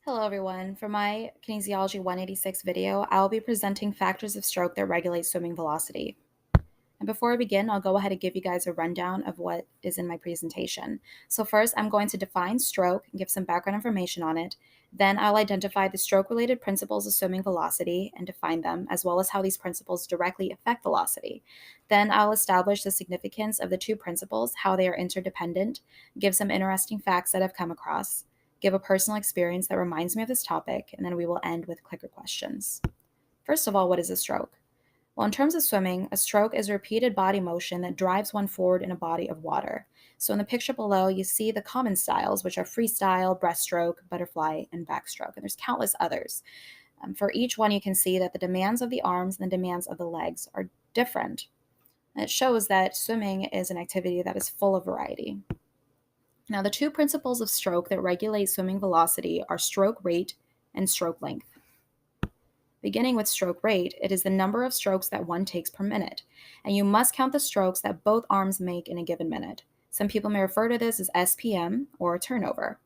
Hello everyone. For my Kinesiology 186 video, I'll be presenting factors of stroke that regulate swimming velocity. And before I begin, I'll go ahead and give you guys a rundown of what is in my presentation. So first, I'm going to define stroke and give some background information on it. Then I'll identify the stroke-related principles of swimming velocity and define them, as well as how these principles directly affect velocity. Then I'll establish the significance of the two principles, how they are interdependent, give some interesting facts that I've come across, give a personal experience that reminds me of this topic, and then we will end with clicker questions. First of all, what is a stroke? Well, in terms of swimming, a stroke is a repeated body motion that drives one forward in a body of water. So in the picture below, you see the common styles, which are freestyle, breaststroke, butterfly, and backstroke. And there's countless others. For each one, you can see that the demands of the arms and the demands of the legs are different. And it shows that swimming is an activity that is full of variety. Now, the two principles of stroke that regulate swimming velocity are stroke rate and stroke length. Beginning with stroke rate, it is the number of strokes that one takes per minute, and you must count the strokes that both arms make in a given minute. Some people may refer to this as SPM or turnover.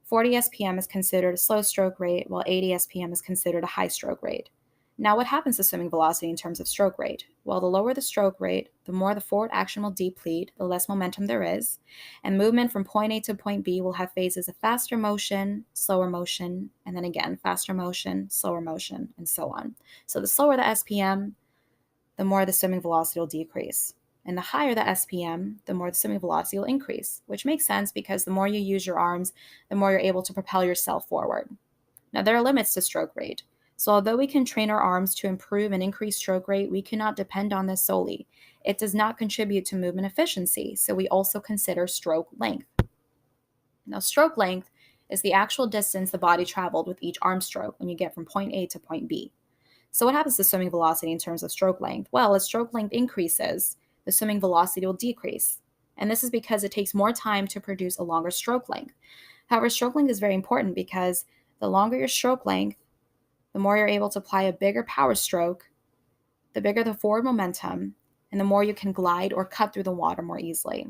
40 SPM is considered a slow stroke rate, while 80 SPM is considered a high stroke rate. Now, what happens to swimming velocity in terms of stroke rate? Well, the lower the stroke rate, the more the forward action will deplete, the less momentum there is, and movement from point A to point B will have phases of faster motion, slower motion, and then again, faster motion, slower motion, and so on. So the slower the SPM, the more the swimming velocity will decrease. And the higher the SPM, the more the swimming velocity will increase, which makes sense because the more you use your arms, the more you're able to propel yourself forward. Now, there are limits to stroke rate. So although we can train our arms to improve and increase stroke rate, we cannot depend on this solely. It does not contribute to movement efficiency, so we also consider stroke length. Now, stroke length is the actual distance the body traveled with each arm stroke when you get from point A to point B. So what happens to swimming velocity in terms of stroke length? Well, as stroke length increases, the swimming velocity will decrease. And this is because it takes more time to produce a longer stroke length. However, stroke length is very important because the longer your stroke length, the more you're able to apply a bigger power stroke, the bigger the forward momentum, and the more you can glide or cut through the water more easily.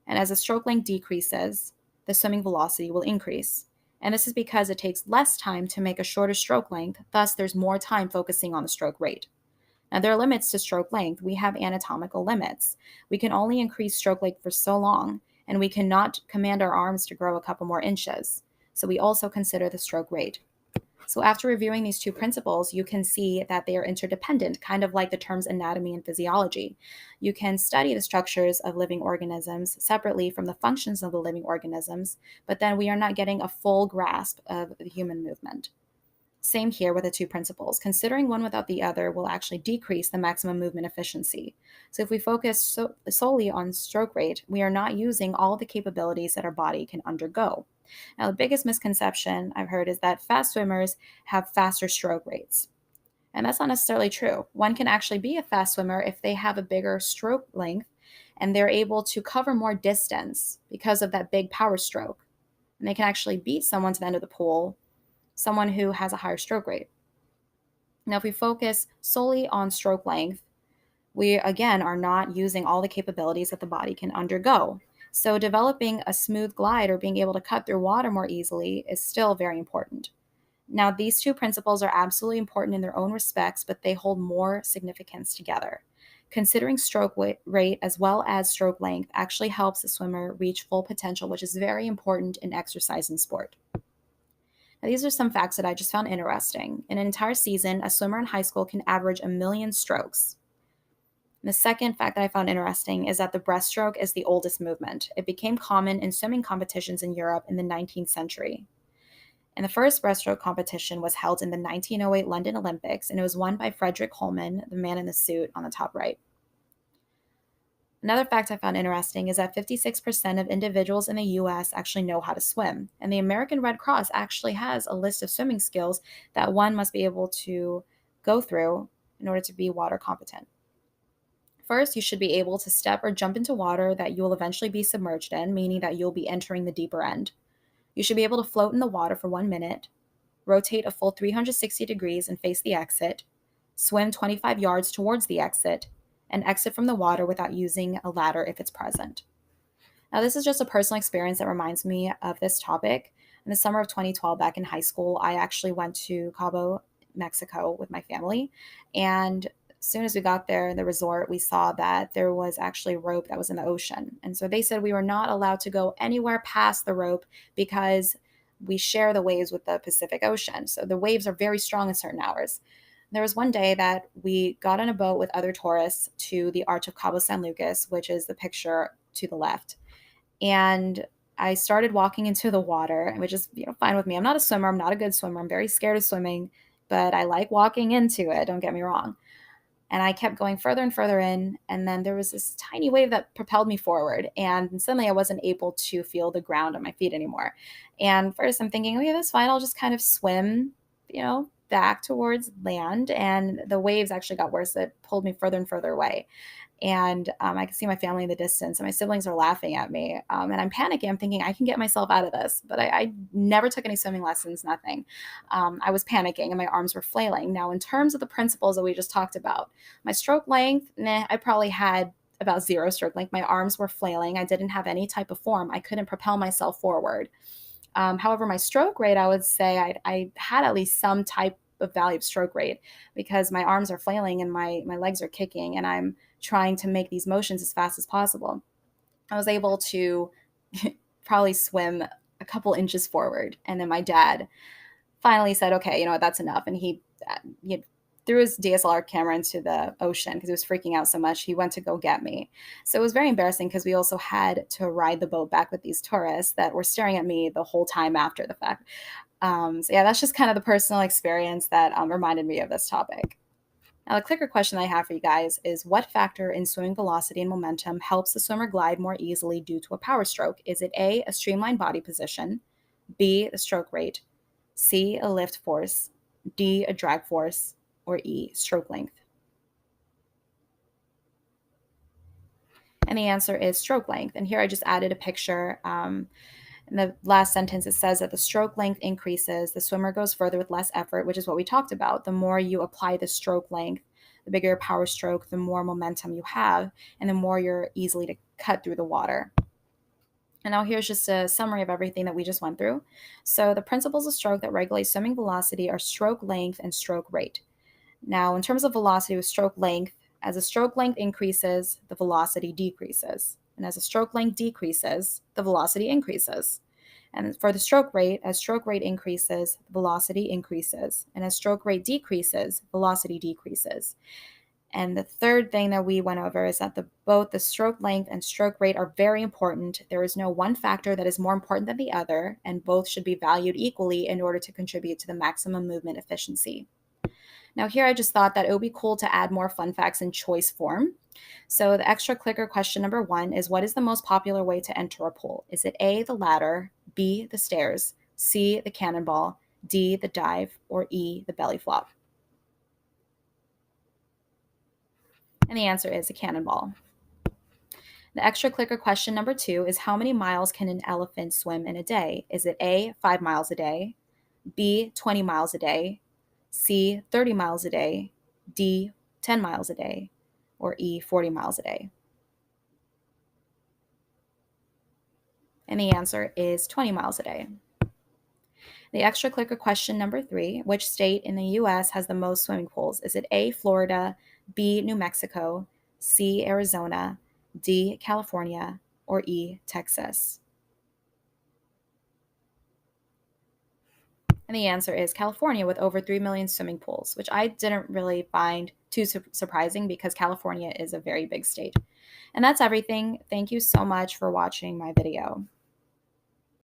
And as the stroke length decreases, the swimming velocity will increase. And this is because it takes less time to make a shorter stroke length, thus there's more time focusing on the stroke rate. Now, there are limits to stroke length. We have anatomical limits. We can only increase stroke length for so long, and we cannot command our arms to grow a couple more inches. So we also consider the stroke rate. So after reviewing these two principles, you can see that they are interdependent, kind of like the terms anatomy and physiology. You can study the structures of living organisms separately from the functions of the living organisms, but then we are not getting a full grasp of the human movement. Same here with the two principles. Considering one without the other will actually decrease the maximum movement efficiency. So if we focus solely on stroke rate, we are not using all the capabilities that our body can undergo. Now, the biggest misconception I've heard is that fast swimmers have faster stroke rates. And that's not necessarily true. One can actually be a fast swimmer if they have a bigger stroke length and they're able to cover more distance because of that big power stroke. And they can actually beat someone to the end of the pool, someone who has a higher stroke rate. Now, if we focus solely on stroke length, we again are not using all the capabilities that the body can undergo. So developing a smooth glide or being able to cut through water more easily is still very important. Now, these two principles are absolutely important in their own respects, but they hold more significance together. Considering stroke rate as well as stroke length actually helps the swimmer reach full potential, which is very important in exercise and sport. Now, these are some facts that I just found interesting. In an entire season, a swimmer in high school can average 1,000,000 strokes. The second fact that I found interesting is that the breaststroke is the oldest movement. It became common in swimming competitions in Europe in the 19th century. And the first breaststroke competition was held in the 1908 London Olympics, and it was won by Frederick Coleman, the man in the suit on the top right. Another fact I found interesting is that 56% of individuals in the US actually know how to swim. And the American Red Cross actually has a list of swimming skills that one must be able to go through in order to be water competent. First, you should be able to step or jump into water that you will eventually be submerged in, meaning that you'll be entering the deeper end. You should be able to float in the water for 1 minute, rotate a full 360 degrees and face the exit, swim 25 yards towards the exit, and exit from the water without using a ladder if it's present. Now, this is just a personal experience that reminds me of this topic. In the summer of 2012, back in high school, I actually went to Cabo, Mexico with my family. And as soon as we got there in the resort, we saw that there was actually a rope that was in the ocean. And so they said we were not allowed to go anywhere past the rope because we share the waves with the Pacific Ocean. So the waves are very strong in certain hours. There was one day that we got on a boat with other tourists to the Arch of Cabo San Lucas, which is the picture to the left. And I started walking into the water, which is, fine with me. I'm not a swimmer. I'm not a good swimmer. I'm very scared of swimming, but I like walking into it. Don't get me wrong. And I kept going further and further in. And then there was this tiny wave that propelled me forward. And suddenly I wasn't able to feel the ground on my feet anymore. And first I'm thinking, okay, that's fine. I'll just kind of swim, back towards land. And the waves actually got worse. It pulled me further and further away. And I can see my family in the distance, and my siblings are laughing at me. And I'm panicking. I'm thinking I can get myself out of this, but I never took any swimming lessons, nothing. I was panicking, and my arms were flailing. Now, in terms of the principles that we just talked about, my stroke length, I probably had about zero stroke length. My arms were flailing. I didn't have any type of form. I couldn't propel myself forward. However, my stroke rate, I would say I had at least some type of value of stroke rate because my arms are flailing and my legs are kicking, and I'm trying to make these motions as fast as possible. I was able to probably swim a couple inches forward. And then my dad finally said, okay, that's enough. And he threw his DSLR camera into the ocean because he was freaking out so much. He went to go get me. So it was very embarrassing because we also had to ride the boat back with these tourists that were staring at me the whole time after the fact. So yeah, that's just kind of the personal experience that reminded me of this topic. Now, the clicker question I have for you guys is what factor in swimming velocity and momentum helps the swimmer glide more easily due to a power stroke? Is it A, a streamlined body position, B, the stroke rate, C, a lift force, D, a drag force, or E, stroke length? And the answer is stroke length. And here I just added a picture. In the last sentence, it says that the stroke length increases, the swimmer goes further with less effort, which is what we talked about. The more you apply the stroke length, the bigger your power stroke, the more momentum you have, and the more you're easily to cut through the water. And now here's just a summary of everything that we just went through. So the principles of stroke that regulate swimming velocity are stroke length and stroke rate. Now, in terms of velocity with stroke length, as the stroke length increases, the velocity decreases. And as the stroke length decreases, the velocity increases. And for the stroke rate, as stroke rate increases, velocity increases. And as stroke rate decreases, velocity decreases. And the third thing that we went over is that both the stroke length and stroke rate are very important. There is no one factor that is more important than the other, and both should be valued equally in order to contribute to the maximum movement efficiency. Now here I just thought that it would be cool to add more fun facts in choice form. So the extra clicker question number 1 is what is the most popular way to enter a pool? Is it A, the ladder, B, the stairs, C, the cannonball, D, the dive, or E, the belly flop? And the answer is a cannonball. The extra clicker question number 2 is how many miles can an elephant swim in a day? Is it A, 5 miles a day, B, 20 miles a day, C, 30 miles a day, D, 10 miles a day, or E, 40 miles a day? And the answer is 20 miles a day. The extra clicker question number 3, which state in the US has the most swimming pools? Is it A, Florida, B, New Mexico, C, Arizona, D, California, or E, Texas? And the answer is California with over 3 million swimming pools, which I didn't really find too surprising because California is a very big state. And that's everything. Thank you so much for watching my video.